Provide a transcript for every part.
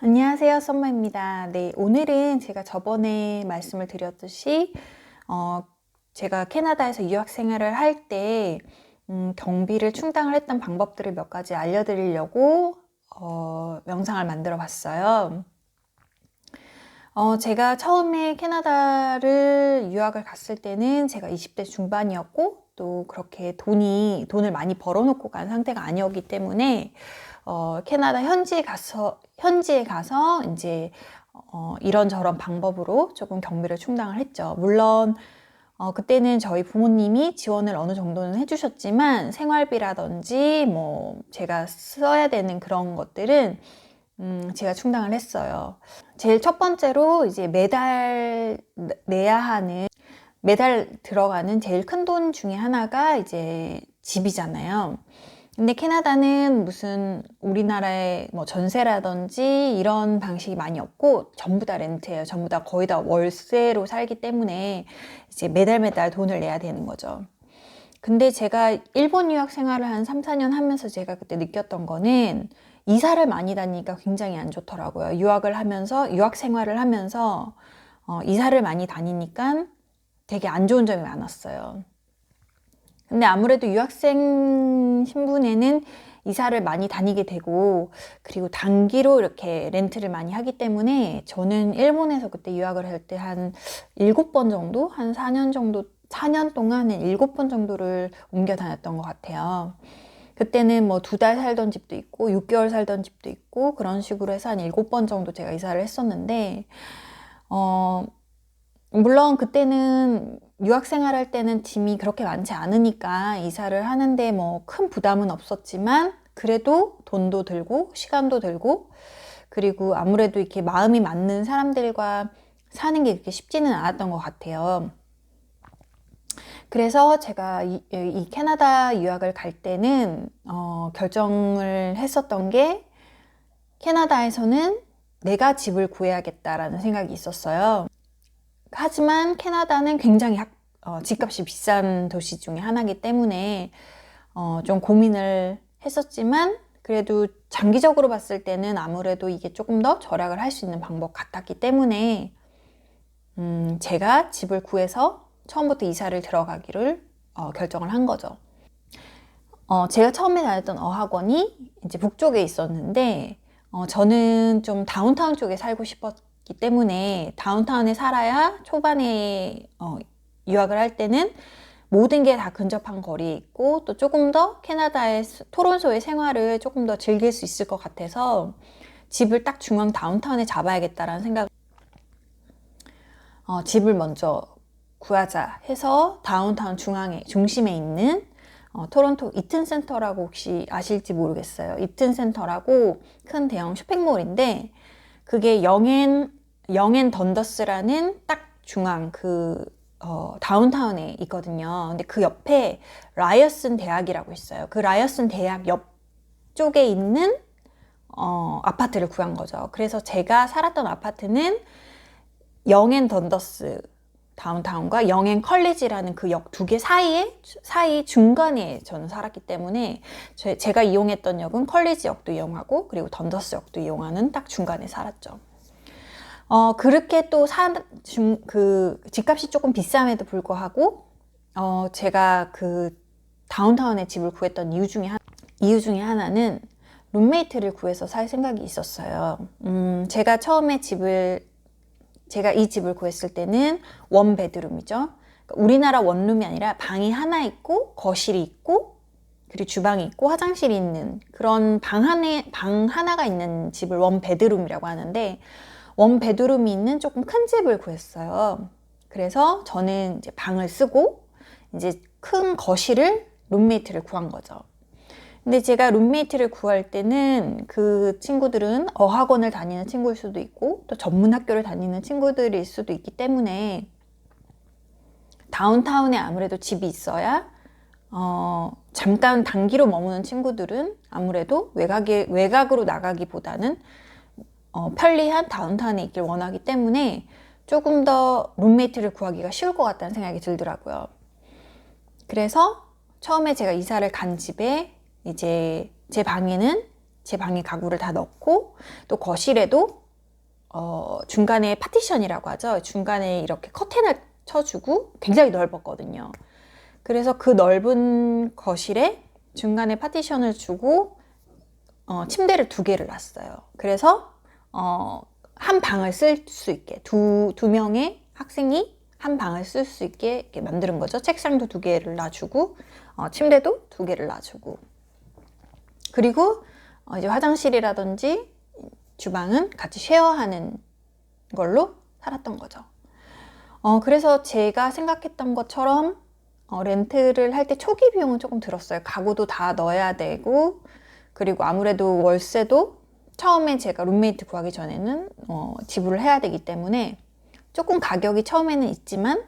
안녕하세요, 썸머입니다. 네, 오늘은 제가 저번에 말씀을 드렸듯이 제가 캐나다에서 유학 생활을 할 때 경비를 충당을 했던 방법들을 몇 가지 알려드리려고 영상을 만들어 봤어요. 제가 처음에 캐나다를 유학을 갔을 때는 제가 20대 중반이었고 또 그렇게 돈을 많이 벌어놓고 간 상태가 아니었기 때문에 캐나다 현지에 가서 이제 이런저런 방법으로 조금 경비를 충당을 했죠. 물론 그때는 저희 부모님이 지원을 어느 정도는 해주셨지만 생활비라든지 뭐 제가 써야 되는 그런 것들은 제가 충당을 했어요. 제일 첫 번째로 이제 매달 들어가는 제일 큰 돈 중에 하나가 이제 집이잖아요. 근데 캐나다는 무슨 우리나라의 뭐 전세라든지 이런 방식이 많이 없고 전부 다 렌트예요. 전부 다 거의 다 월세로 살기 때문에 이제 매달 돈을 내야 되는 거죠. 근데 제가 일본 유학 생활을 한 3, 4년 하면서 제가 그때 느꼈던 거는 이사를 많이 다니니까 굉장히 안 좋더라고요. 유학 생활을 하면서 이사를 많이 다니니까 되게 안 좋은 점이 많았어요. 근데 아무래도 유학생 신분에는 이사를 많이 다니게 되고 그리고 단기로 이렇게 렌트를 많이 하기 때문에 저는 일본에서 그때 유학을 할 때 한 7번 정도? 한 4년 정도, 4년 동안 한 7번 정도를 옮겨 다녔던 것 같아요. 그때는 뭐 2달 살던 집도 있고 6개월 살던 집도 있고 그런 식으로 해서 한 7번 정도 제가 이사를 했었는데 물론 그때는 유학 생활할 때는 짐이 그렇게 많지 않으니까 이사를 하는데 뭐 큰 부담은 없었지만 그래도 돈도 들고 시간도 들고 그리고 아무래도 이렇게 마음이 맞는 사람들과 사는 게 그렇게 쉽지는 않았던 것 같아요. 그래서 제가 이 캐나다 유학을 갈 때는 결정을 했었던 게 캐나다에서는 내가 집을 구해야겠다라는 생각이 있었어요. 하지만 캐나다는 굉장히 집값이 비싼 도시 중에 하나이기 때문에 좀 고민을 했었지만 그래도 장기적으로 봤을 때는 아무래도 이게 조금 더 절약을 할 수 있는 방법 같았기 때문에 제가 집을 구해서 처음부터 이사를 들어가기를 결정을 한 거죠. 제가 처음에 다녔던 어학원이 이제 북쪽에 있었는데 저는 좀 다운타운 쪽에 살고 싶었기 때문에 다운타운에 살아야 초반에 유학을 할 때는 모든 게 다 근접한 거리에 있고 또 조금 더 캐나다의 토론토의 생활을 조금 더 즐길 수 있을 것 같아서 집을 딱 중앙 다운타운에 잡아야겠다라는 생각 집을 먼저 구하자 해서 다운타운 중심에 있는 토론토 이튼 센터라고 혹시 아실지 모르겠어요. 이튼 센터라고 큰 대형 쇼핑몰인데 그게 영앤 던더스라는 딱 중앙 다운타운에 있거든요. 근데 그 옆에 라이어슨 대학이라고 있어요. 그 라이어슨 대학 옆쪽에 있는 아파트를 구한 거죠. 그래서 제가 살았던 아파트는 영앤 던더스 다운타운과 영앤 컬리지라는 그 역 두 개 사이 중간에 저는 살았기 때문에 제가 이용했던 역은 컬리지 역도 이용하고 그리고 던더스 역도 이용하는 딱 중간에 살았죠. 그렇게 또 집값이 조금 비쌈에도 불구하고 제가 그 다운타운에 집을 구했던 이유 중에 하나는 룸메이트를 구해서 살 생각이 있었어요. 제가 이 집을 구했을 때는 원 베드룸이죠. 그러니까 우리나라 원룸이 아니라 방이 하나 있고 거실이 있고 그리고 주방이 있고 화장실이 있는 그런 방 하나가 있는 집을 원 베드룸이라고 하는데 원 베드룸이 있는 조금 큰 집을 구했어요. 그래서 저는 이제 방을 쓰고 이제 큰 거실을 룸메이트를 구한 거죠. 근데 제가 룸메이트를 구할 때는 그 친구들은 어학원을 다니는 친구일 수도 있고 또 전문 학교를 다니는 친구들일 수도 있기 때문에 다운타운에 아무래도 집이 있어야 잠깐 단기로 머무는 친구들은 아무래도 외곽으로 나가기보다는 편리한 다운타운에 있길 원하기 때문에 조금 더 룸메이트를 구하기가 쉬울 것 같다는 생각이 들더라고요. 그래서 처음에 제가 이사를 간 집에 이제 제 방에는 제 방에 가구를 다 넣고, 또 거실에도 중간에 파티션이라고 하죠. 중간에 이렇게 커튼을 쳐주고 굉장히 넓었거든요. 그래서 그 넓은 거실에 중간에 파티션을 주고 침대를 2개를 놨어요. 그래서 한 방을 쓸 수 있게 두 명의 학생이 한 방을 쓸 수 있게 이렇게 만드는 거죠. 책상도 2개를 놔주고 침대도 2개를 놔주고, 그리고 이제 화장실이라든지 주방은 같이 쉐어하는 걸로 살았던 거죠. 그래서 제가 생각했던 것처럼 렌트를 할 때 초기 비용은 조금 들었어요. 가구도 다 넣어야 되고, 그리고 아무래도 월세도 처음에 제가 룸메이트 구하기 전에는 지불을 해야 되기 때문에 조금 가격이 처음에는 있지만,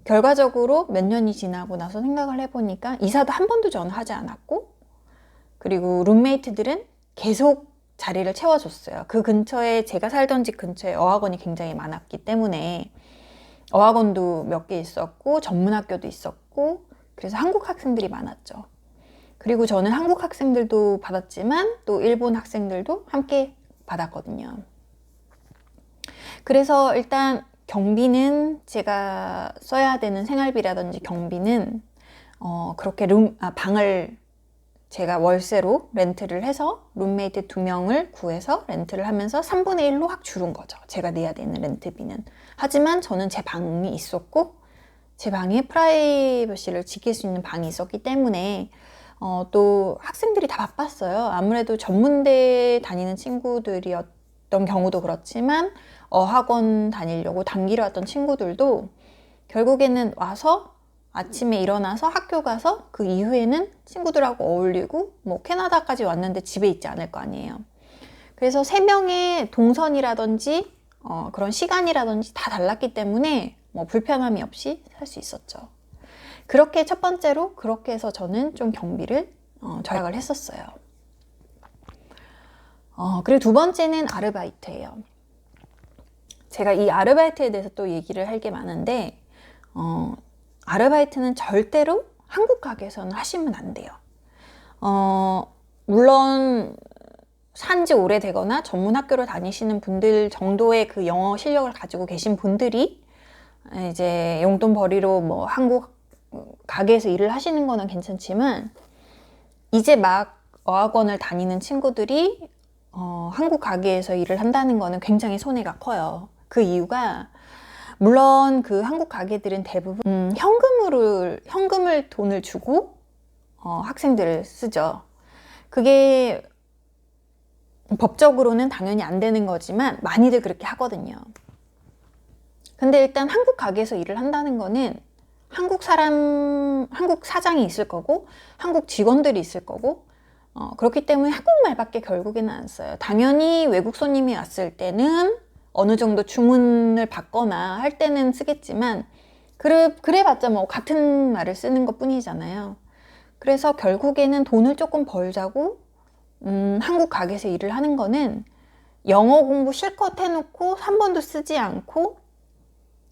결과적으로 몇 년이 지나고 나서 생각을 해보니까 이사도 한 번도 저는 하지 않았고, 그리고 룸메이트들은 계속 자리를 채워줬어요. 그 근처에, 제가 살던 집 근처에 어학원이 굉장히 많았기 때문에 어학원도 몇 개 있었고 전문학교도 있었고, 그래서 한국 학생들이 많았죠. 그리고 저는 한국 학생들도 받았지만 또 일본 학생들도 함께 받았거든요. 그래서 일단 경비는, 제가 써야 되는 생활비라든지 경비는 그렇게 방을 제가 월세로 렌트를 해서 룸메이트 2명을 구해서 렌트를 하면서 3분의 1로 확 줄은 거죠. 제가 내야 되는 렌트비는. 하지만 저는 제 방이 있었고, 제 방에 프라이버시를 지킬 수 있는 방이 있었기 때문에 또 학생들이 다 바빴어요. 아무래도 전문대 다니는 친구들이었던 경우도 그렇지만 어학원 다니려고 단기로 왔던 친구들도 결국에는 와서 아침에 일어나서 학교 가서 그 이후에는 친구들하고 어울리고, 뭐 캐나다까지 왔는데 집에 있지 않을 거 아니에요. 그래서 3명의 동선이라든지 그런 시간이라든지 다 달랐기 때문에 뭐 불편함이 없이 살 수 있었죠. 그렇게 첫 번째로 그렇게 해서 저는 좀 경비를 절약을 했었어요. 그리고 2번째는 아르바이트예요. 제가 이 아르바이트에 대해서 또 얘기를 할 게 많은데, 아르바이트는 절대로 한국 가게에서는 하시면 안 돼요. 물론 산지 오래되거나 전문 학교를 다니시는 분들 정도의 그 영어 실력을 가지고 계신 분들이 이제 용돈 벌이로 뭐 한국 가게에서 일을 하시는 거는 괜찮지만, 이제 막 어학원을 다니는 친구들이 한국 가게에서 일을 한다는 거는 굉장히 손해가 커요. 그 이유가, 물론 그 한국 가게들은 대부분 현금을 돈을 주고 학생들을 쓰죠. 그게 법적으로는 당연히 안 되는 거지만 많이들 그렇게 하거든요. 근데 일단 한국 가게에서 일을 한다는 거는 한국 사장이 있을 거고 한국 직원들이 있을 거고, 그렇기 때문에 한국말밖에 결국에는 안 써요. 당연히 외국 손님이 왔을 때는 어느 정도 주문을 받거나 할 때는 쓰겠지만, 그래봤자 뭐 같은 말을 쓰는 것 뿐이잖아요. 그래서 결국에는 돈을 조금 벌자고 한국 가게에서 일을 하는 거는 영어 공부 실컷 해놓고 한 번도 쓰지 않고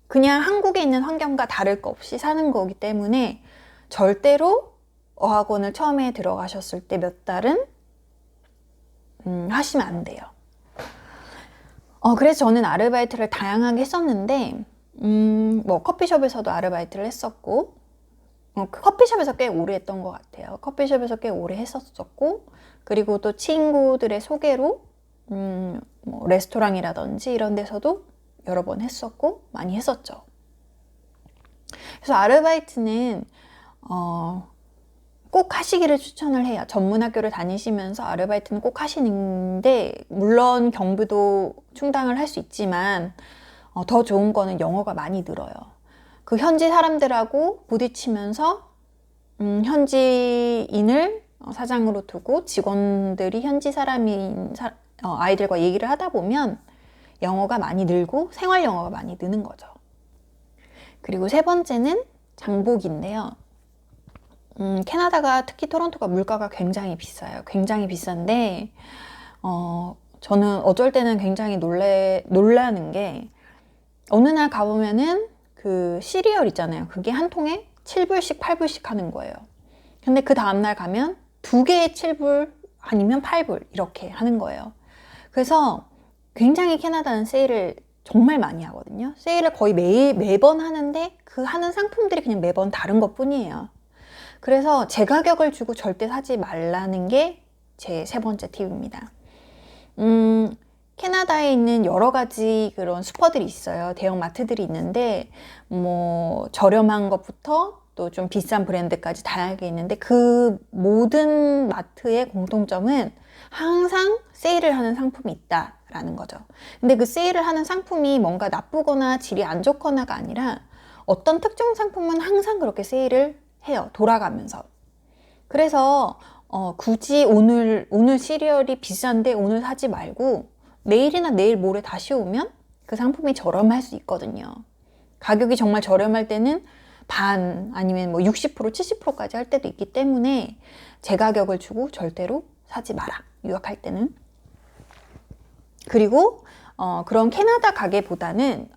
그냥 한국에 있는 환경과 다를 거 없이 사는 거기 때문에 절대로 어학원을 처음에 들어가셨을 때 몇 달은 하시면 안 돼요. 그래서 저는 아르바이트를 다양하게 했었는데, 뭐 커피숍에서도 아르바이트를 했었고, 커피숍에서 꽤 오래 했던 것 같아요. 커피숍에서 꽤 오래 했었고, 그리고 또 친구들의 소개로 뭐 레스토랑이라든지 이런 데서도 여러 번 했었고 많이 했었죠. 그래서 아르바이트는 꼭 하시기를 추천을 해요. 전문학교를 다니시면서 아르바이트는 꼭 하시는데, 물론 경비도 충당을 할 수 있지만 더 좋은 거는 영어가 많이 늘어요. 그 현지 사람들하고 부딪히면서 현지인을 사장으로 두고 직원들이 현지 사람인 아이들과 얘기를 하다 보면 영어가 많이 늘고 생활 영어가 많이 느는 거죠. 그리고 3번째는 장보기인데요. 캐나다가, 특히 토론토가 물가가 굉장히 비싸요. 굉장히 비싼데 저는 어쩔 때는 굉장히 놀라는 게, 어느 날 가보면은 그 시리얼 있잖아요. 그게 한 통에 7불씩 8불씩 하는 거예요. 근데 그 다음날 가면 2개에 7불, 아니면 8불 이렇게 하는 거예요. 그래서 굉장히 캐나다는 세일을 정말 많이 하거든요. 세일을 거의 매번 하는데 그 하는 상품들이 그냥 매번 다른 것 뿐이에요. 그래서 제 가격을 주고 절대 사지 말라는 게 제 세 번째 팁입니다. 캐나다에 있는 여러 가지 그런 슈퍼들이 있어요. 대형 마트들이 있는데 뭐 저렴한 것부터 또 좀 비싼 브랜드까지 다양하게 있는데 그 모든 마트의 공통점은 항상 세일을 하는 상품이 있다라는 거죠. 근데 그 세일을 하는 상품이 뭔가 나쁘거나 질이 안 좋거나가 아니라 어떤 특정 상품은 항상 그렇게 세일을 해요. 돌아가면서. 그래서 굳이 오늘 시리얼이 비싼데 오늘 사지 말고 내일이나 내일 모레 다시 오면 그 상품이 저렴할 수 있거든요. 가격이 정말 저렴할 때는 반 아니면 뭐 60%, 70%까지 할 때도 있기 때문에 제 가격을 주고 절대로 사지 마라. 유학할 때는. 그리고 그런 캐나다 가게보다는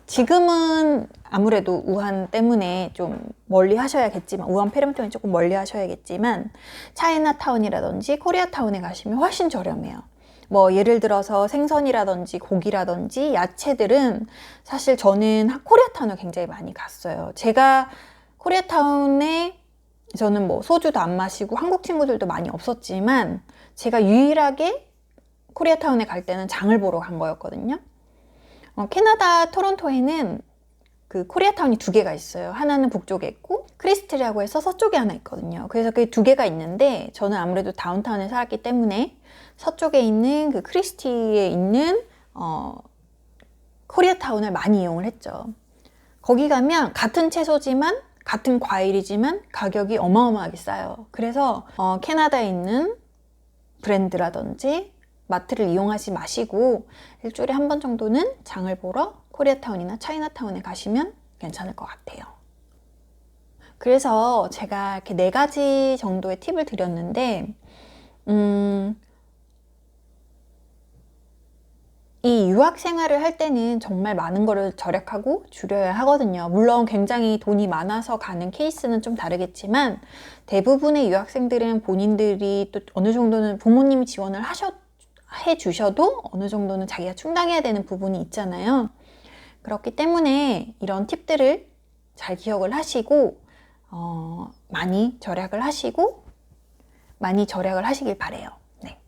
지금은 아무래도 우한 때문에 좀 멀리 하셔야겠지만 우한 폐렴 때문에 조금 멀리 하셔야겠지만 차이나타운이라든지 코리아타운에 가시면 훨씬 저렴해요. 뭐 예를 들어서 생선이라든지 고기라든지 야채들은 사실 저는 코리아타운을 굉장히 많이 갔어요. 제가 코리아타운에 저는 뭐 소주도 안 마시고 한국 친구들도 많이 없었지만 제가 유일하게 코리아타운에 갈 때는 장을 보러 간 거였거든요. 캐나다 토론토에는 그 코리아타운이 두 개가 있어요. 하나는 북쪽에 있고 크리스티라고 해서 서쪽에 하나 있거든요. 그래서 그 두 개가 있는데 저는 아무래도 다운타운에 살았기 때문에 서쪽에 있는 그 크리스티에 있는 코리아타운을 많이 이용을 했죠. 거기 가면 같은 채소지만 같은 과일이지만 가격이 어마어마하게 싸요. 그래서 캐나다에 있는 브랜드라든지 마트를 이용하지 마시고 일주일에 한 번 정도는 장을 보러 코리아타운이나 차이나타운에 가시면 괜찮을 것 같아요. 그래서 제가 이렇게 4가지 정도의 팁을 드렸는데 이 유학 생활을 할 때는 정말 많은 거를 절약하고 줄여야 하거든요. 물론 굉장히 돈이 많아서 가는 케이스는 좀 다르겠지만 대부분의 유학생들은 본인들이 또 어느 정도는 부모님이 지원을 해주셔도 어느 정도는 자기가 충당해야 되는 부분이 있잖아요. 그렇기 때문에 이런 팁들을 잘 기억을 하시고 많이 절약을 하시길 바래요. 네.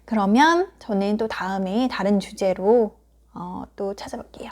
그러면 저는 또 다음에 다른 주제로 또 찾아볼게요.